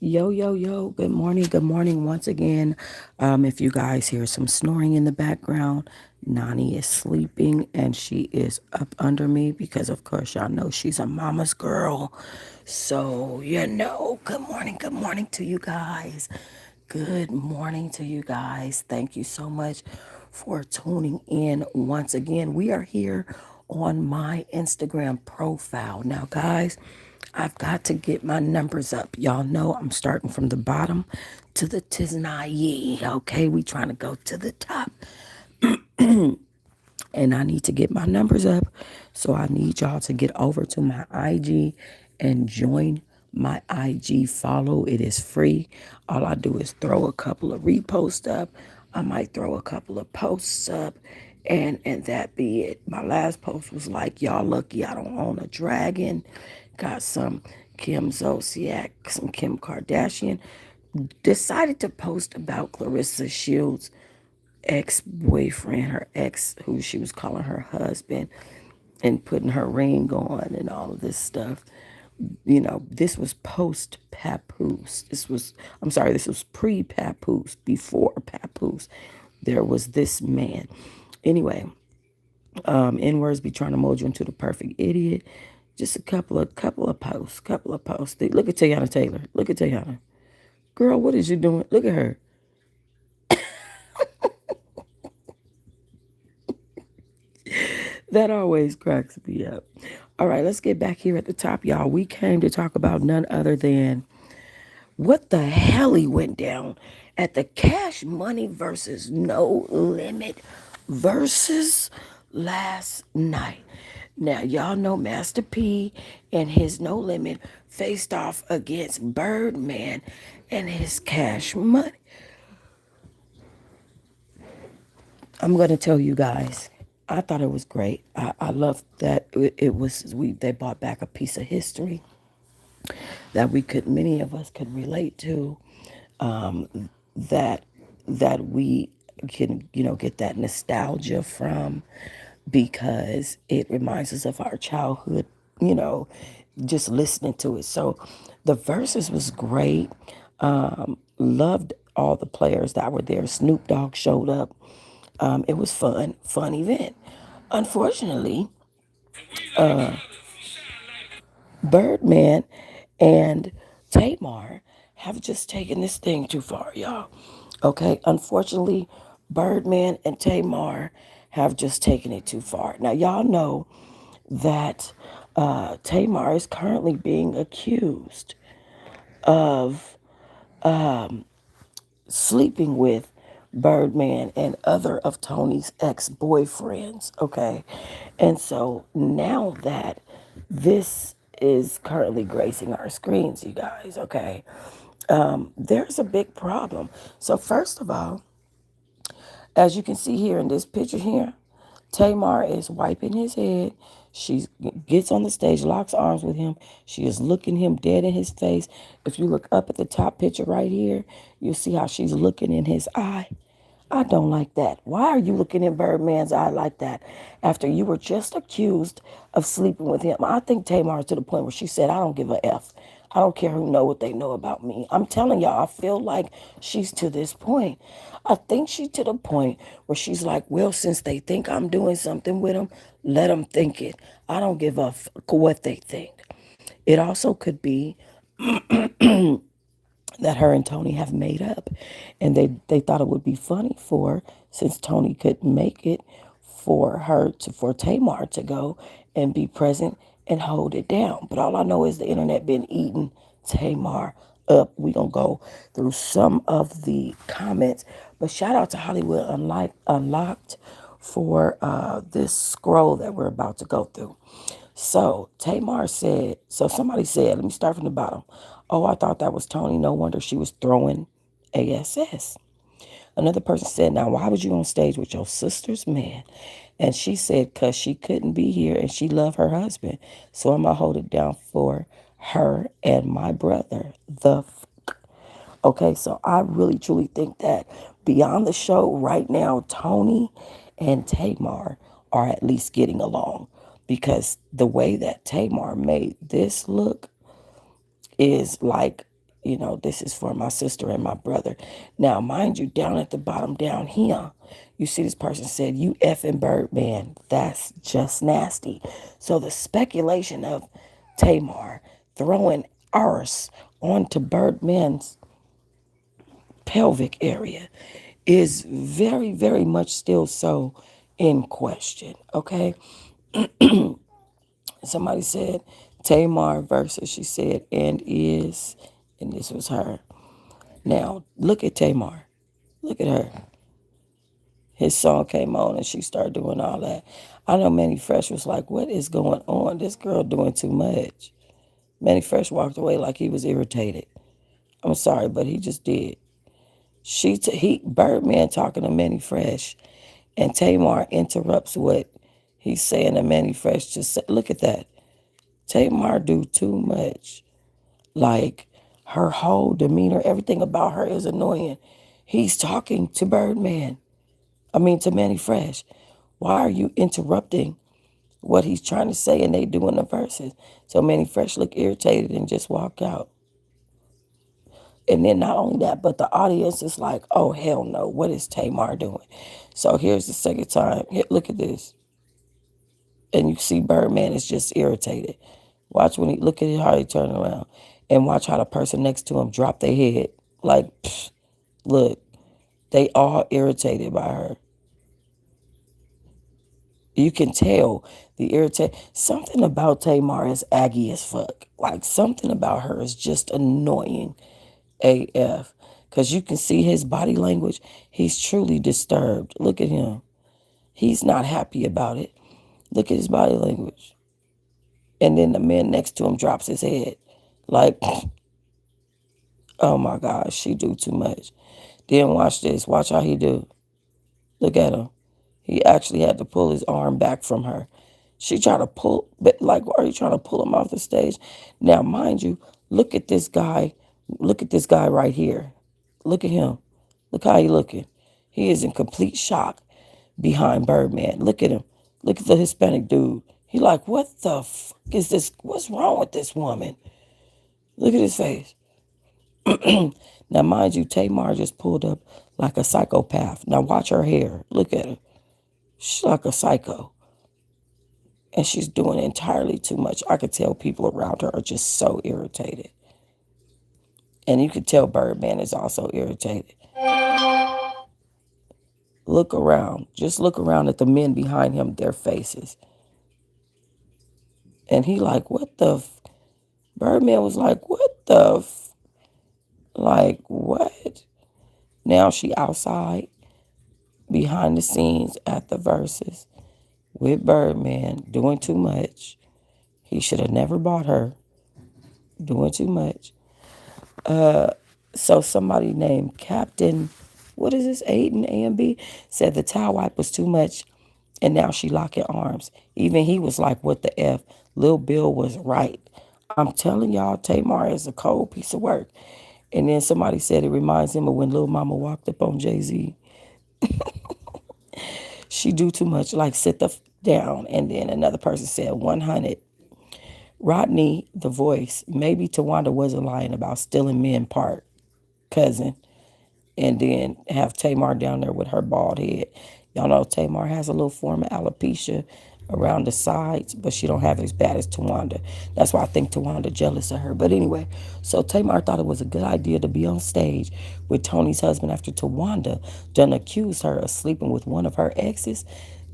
Yo. Good morning once again. If you guys hear some snoring in the background, Nani is sleeping and she is up under me because, of course, y'all know she's a mama's girl. So, good morning to you guys. Good morning to you guys. Thank you so much for tuning in once again. We are here on my Instagram profile. Now, guys, I've got to get my numbers up. Y'all know I'm starting from the bottom to the tiznaye. Okay, we trying to go to the top. And I need to get my numbers up. So I need y'all to get over to my IG and join my IG follow. It is free. All I do is throw a couple of reposts up. I might throw a couple of posts up and that be it. My last post was like, y'all lucky I don't own a dragon. Got some Kim Zolciak, some Kim Kardashian. Decided to post about Clarissa Shields' ex-boyfriend, her ex, who she was calling her husband, and putting her ring on and all of this stuff. This was post papoose. This was pre papoose, before papoose. There was this man. Anyway, N-words be trying to mold you into the perfect idiot. Just a couple of posts. Look at Tayana Taylor. Look at Tayana. Girl, what is you doing? Look at her. That always cracks me up. All right, let's get back here at the top, y'all. We came to talk about none other than what the hell he went down at the Cash Money versus No Limit versus last night. Now, y'all know Master P and his No Limit faced off against Birdman and his Cash Money. I'm going to tell you guys, I thought it was great. I loved that they brought back a piece of history that many of us could relate to, that we can, get that nostalgia from, because it reminds us of our childhood, you know, just listening to it. So the verses was great. Loved all the players that were there. Snoop Dogg showed up. It was fun event. Unfortunately, Birdman and Tamar have just taken this thing too far, y'all. Okay, unfortunately, Birdman and Tamar have just taken it too far. Now, y'all know that Tamar is currently being accused of sleeping with Birdman and other of Tony's ex-boyfriends, okay? And so now that this is currently gracing our screens, you guys, okay, there's a big problem. So first of all, as you can see here in this picture here, Tamar is wiping his head. She gets on the stage, locks arms with him. She is looking him dead in his face. If you look up at the top picture right here, you'll see how she's looking in his eye. I don't like that. Why are you looking in Birdman's eye like that after you were just accused of sleeping with him? I think Tamar is to the point where she said, I don't give a F. I don't care who know what they know about me. I'm telling y'all, I feel like she's to this point. I think she's to the point where she's like, well, since they think I'm doing something with them, let them think it. I don't give a fuck what they think. It also could be that her and Tony have made up, and they thought it would be funny for, since Tony couldn't make it, for Tamar to go and be present and hold it down. But all I know is the internet been eating Tamar up. We gonna go through some of the comments, but shout out to Hollywood Unlocked for this scroll that we're about to go through. So Tamar said, so somebody said, let me start from the bottom. Oh, I thought that was Tony. No wonder she was throwing ASS. Another person said, now why was you on stage with your sister's man? And she said, because she couldn't be here and she loved her husband. So I'm going to hold it down for her and my brother. Okay, so I really truly think that beyond the show right now, Tony and Tamar are at least getting along, because the way that Tamar made this look is like This is for my sister and my brother. Now, mind you, down at the bottom down here, you see this person said, "You effing Birdman." That's just nasty. So the speculation of Tamar throwing arse onto Birdman's pelvic area is very, very much still so in question. Okay. Somebody said Tamar versus, she said, and this was her. Now, look at Tamar. Look at her. His song came on and she started doing all that. I know Manny Fresh was like, what is going on? This girl doing too much. Manny Fresh walked away like he was irritated. I'm sorry, but he just did. Birdman talking to Manny Fresh, and Tamar interrupts what he's saying to Manny Fresh. Just say, look at that. Tamar do too much. Like, her whole demeanor, everything about her is annoying. He's talking to Birdman. To Manny Fresh. Why are you interrupting what he's trying to say and they doing the verses? So Manny Fresh looked irritated and just walked out. And then not only that, but the audience is like, oh, hell no, what is Tamar doing? So here's the second time. Here, look at this. And you see Birdman is just irritated. Watch when look at how he turn around. And watch how the person next to him drop their head. Like, pfft, look, they all irritated by her. You can tell the irritate. Something about Tamar is aggy as fuck. Like, something about her is just annoying AF. Because you can see his body language. He's truly disturbed. Look at him. He's not happy about it. Look at his body language. And then the man next to him drops his head. Like, oh my gosh, she do too much. Then watch this. Watch how he do. Look at him. He actually had to pull his arm back from her. She tried to pull, but like, why are you trying to pull him off the stage? Now, mind you, look at this guy. Look at this guy right here. Look at him. Look how he looking. He is in complete shock behind Birdman. Look at him. Look at the Hispanic dude. He like, what the fuck is this? What's wrong with this woman? Look at his face. Now, mind you, Tamar just pulled up like a psychopath. Now, watch her hair. Look at her. She's like a psycho. And she's doing entirely too much. I could tell people around her are just so irritated. And you could tell Birdman is also irritated. Look around. Just look around at the men behind him, their faces. And he like, what the Birdman was like, what the like, what? Now she outside, behind the scenes at the Verzuz with Birdman, doing too much. He should have never bought her. Doing too much. So somebody named Captain, what is this, Aiden AMB, said the towel wipe was too much, and now she locking arms. Even he was like, what the F? Lil Bill was right. I'm telling y'all, Tamar is a cold piece of work. And then somebody said it reminds him of when Lil Mama walked up on Jay-Z. She do too much, like sit the down. And then another person said 100. Rodney, the voice, maybe Tawanda wasn't lying about stealing men part, cousin. And then have Tamar down there with her bald head. Y'all know Tamar has a little form of alopecia around the sides, but she don't have it as bad as Tawanda. That's why I think Tawanda jealous of her. But anyway, so Tamar thought it was a good idea to be on stage with Tony's husband after Tawanda done accused her of sleeping with one of her exes.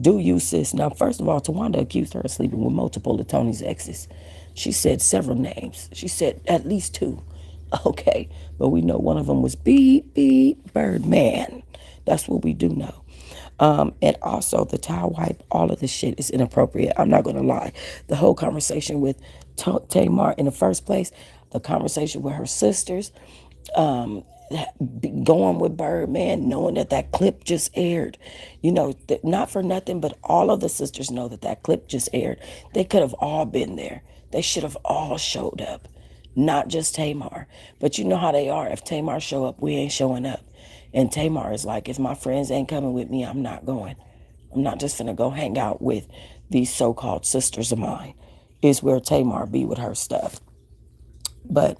Do you, sis? Now, first of all, Tawanda accused her of sleeping with multiple of Tony's exes. She said several names. She said at least two. Okay, but we know one of them was beep Birdman. That's what we do know. And also the towel wipe, all of this shit is inappropriate. I'm not gonna lie. The whole conversation with Tamar in the first place, the conversation with her sisters, going with Birdman, knowing that that clip just aired, not for nothing, but all of the sisters know that that clip just aired. They could have all been there. They should have all showed up, not just Tamar. But you know how they are. If Tamar show up, we ain't showing up. And Tamar is like, if my friends ain't coming with me, I'm not going. I'm not just gonna go hang out with these so-called sisters of mine. Is where Tamar be with her stuff. But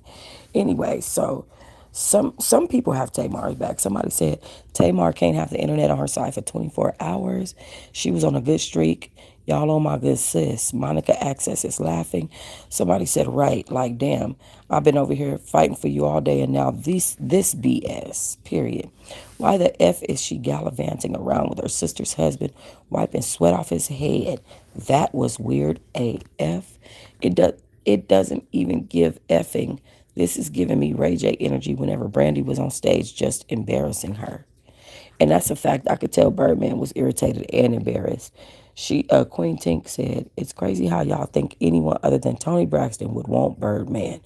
Anyway, so some people have Tamar's back. Somebody said Tamar can't have the internet on her side for 24 hours. She was on a good streak. Y'all on my good sis. Monica Access is laughing. Somebody said, right, like damn, I've been over here fighting for you all day and now this BS, period. Why the F is she gallivanting around with her sister's husband, wiping sweat off his head? That was weird AF. It does it doesn't even give effing. This is giving me Ray J energy whenever Brandy was on stage just embarrassing her. And that's a fact. I could tell Birdman was irritated and embarrassed. Queen Tink said, it's crazy how y'all think anyone other than Tony Braxton would want Birdman.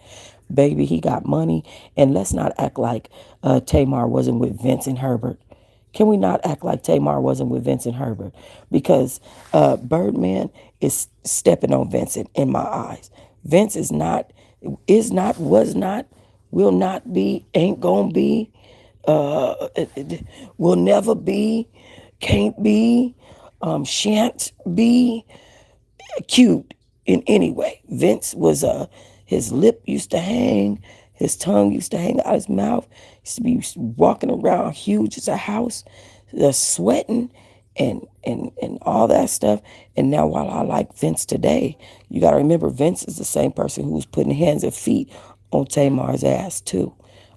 Baby, he got money. And let's not act like Tamar wasn't with Vincent Herbert. Can we not act like Tamar wasn't with Vincent Herbert? Because Birdman is stepping on Vincent in my eyes. Vince is not, was not, will not be, ain't gonna be, will never be, can't be, shan't be cute in any way. Vince was his lip used to hang, his tongue used to hang out his mouth. Used to be walking around huge as a house, sweating and all that stuff. And now while I like Vince today, you gotta remember Vince is the same person who was putting hands and feet on Tamar's ass too.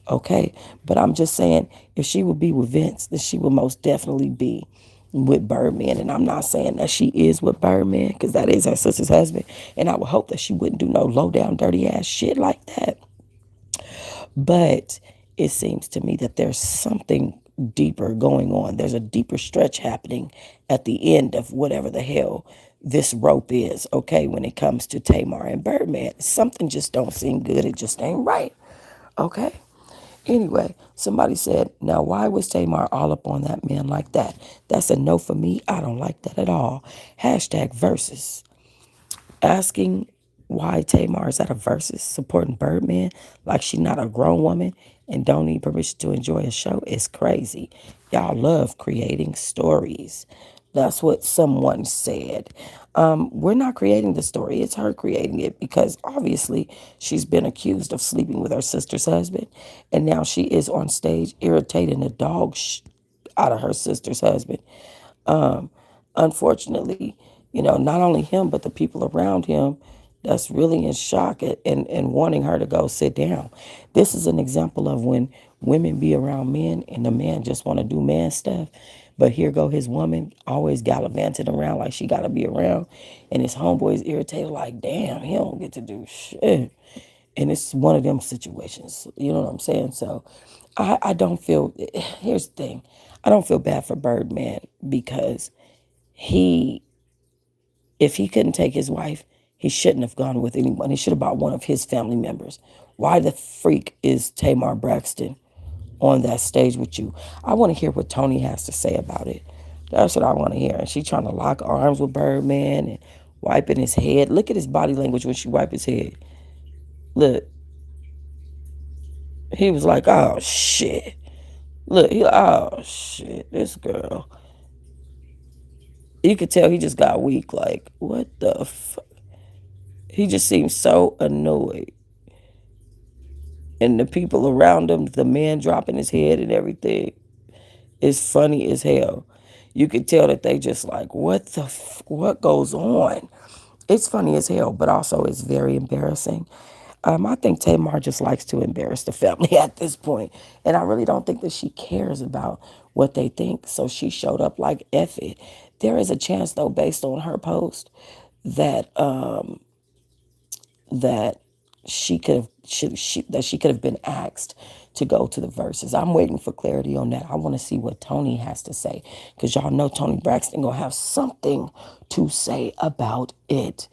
Okay? But I'm just saying if she would be with Vince, then she would most definitely be with Birdman. And I'm not saying that she is with Birdman because that is her sister's husband. And I would hope that she wouldn't do no low down, dirty ass shit like that. But it seems to me that there's something deeper going on. There's a deeper stretch happening at the end of whatever the hell this rope is, okay, when it comes to Tamar and Birdman. Something just don't seem good. It just ain't right. Okay? Anyway, somebody said, now why was Tamar all up on that man like that? That's a no for me. I don't like that at all. Hashtag Verzuz. Asking why Tamar is at a Verzuz supporting Birdman like she not a grown woman and don't need permission to enjoy a show is crazy. Y'all love creating stories. That's what someone said. We're not creating the story. It's her creating it because obviously she's been accused of sleeping with her sister's husband. And now she is on stage irritating the dog out of her sister's husband. Unfortunately, not only him, but the people around him that's really in shock and wanting her to go sit down. This is an example of when women be around men and the man just want to do man stuff. But here go his woman always gallivanting around like she got to be around. And his homeboy is irritated like, damn, he don't get to do shit. And it's one of them situations. You know what I'm saying? So I don't feel, here's the thing. I don't feel bad for Birdman because he, if he couldn't take his wife, he shouldn't have gone with anyone. He should have bought one of his family members. Why the freak is Tamar Braxton on that stage with you? I want to hear what Tony has to say about it. That's what I want to hear. And she trying to lock arms with Birdman and wiping his head. Look at his body language when she wiped his head. Look, he was like, oh shit. Look, oh shit, this girl. You could tell he just got weak. Like, what the fuck? He just seems so annoyed. And the people around him, the man dropping his head and everything, is funny as hell. You could tell that they just like, what goes on? It's funny as hell, but also it's very embarrassing. I think Tamar just likes to embarrass the family at this point. And I really don't think that she cares about what they think. So she showed up like F it. There is a chance though, based on her post, that that she could have been asked to go to the Verzuz. I'm waiting for clarity on that. I want to see what Tony has to say because y'all know Tony Braxton gonna have something to say about it.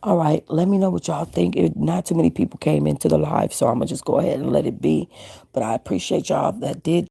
All right, let me know what y'all think. Not too many people came into the live, so I'm gonna just go ahead and let it be. But I appreciate y'all that did